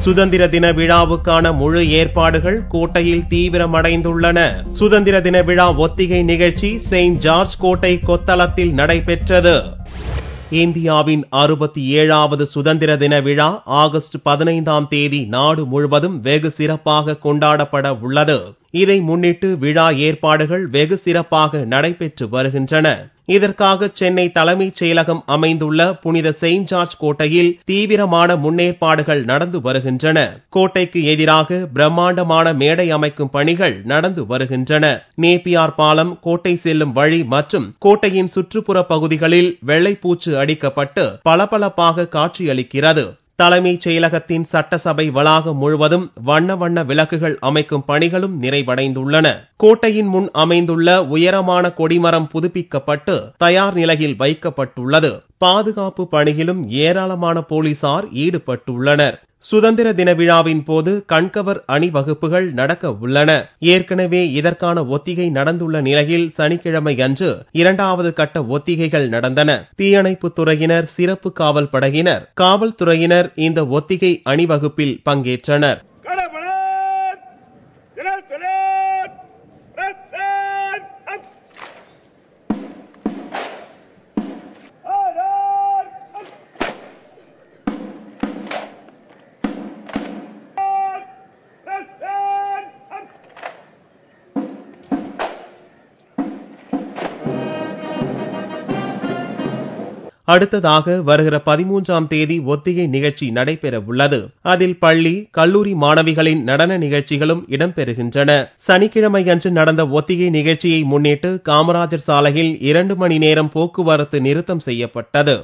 சுதந்திர தின விழாவுக்கான முழு ஏற்பாடுகள் கோட்டையில் தீவிரமடைந்துள்ளன. சுதந்திர தின விழா ஒத்திகை நிகழ்ச்சி செயின்ட் ஜார்ஜ் கோட்டை கொத்தளத்தில் நடைபெற்றது. இந்தியாவின் 67வது சுதந்திர தின விழா ஆகஸ்ட் 15ஆம் தேதி நாடு முழுவதும் வெகு சிறப்பாக கொண்டாடப்பட உள்ளது. இதை முன்னிட்டு விழா ஏற்பாடுகள் வெகு சிறப்பாக நடைபெற்று வருகின்றன. இதற்காக சென்னை தலைமைச் செயலகம் அமைந்துள்ள புனித செயின்ட் ஜார்ஜ் கோட்டையில் தீவிரமான முன்னேற்பாடுகள் நடந்து வருகின்றன. கோட்டைக்கு எதிராக பிரம்மாண்டமான மேடை அமைக்கும் பணிகள் நடந்து வருகின்றன. நேப்பியார் பாலம், கோட்டை செல்லும் வழி மற்றும் கோட்டையின் சுற்றுப்புற பகுதிகளில் வெள்ளைப்பூச்சு அடிக்கப்பட்டு பளபளப்பாக காட்சியளிக்கிறது. தலைமைச் செயலகத்தின் சட்டசபை வளாகம் முழுவதும் வண்ண வண்ண விளக்குகள் அமைக்கும் பணிகளும் நிறைவடைந்துள்ளன. கோட்டையின் முன் அமைந்துள்ள உயரமான கொடிமரம் புதுப்பிக்கப்பட்டு தயார் நிலையில் வைக்கப்பட்டுள்ளது. பாதுகாப்பு பணியிலும் ஏராளமான போலீசார் ஈடுபட்டுள்ளனர். சுதந்திர தின விழாவின் போது கண்கவர் அணிவகுப்புகள் நடக்க உள்ளன. ஏற்கனவே இதற்கான ஒத்திகை நடந்துள்ள நிலையில் சனிக்கிழமை அன்று 2வது கட்ட ஒத்திகைகள் நடந்தன. தீயணைப்புத் துறையினர், சிறப்பு காவல் படையினர், காவல்துறையினர் இந்த ஒத்திகை அணிவகுப்பில் பங்கேற்றனர். அடுத்ததாக வருகிற 13ஆம் தேதி ஒத்திகை நிகழ்ச்சி நடைபெற உள்ளது. அதில் பள்ளி, கல்லூரி மாணவிகளின் நடன நிகழ்ச்சிகளும் இடம்பெறுகின்றன. சனிக்கிழமை அன்று நடந்த ஒத்திகை நிகழ்ச்சியை முன்னிட்டு காமராஜர் சாலையில் 2 மணி நேரம் போக்குவரத்து நிறுத்தம் செய்யப்பட்டது.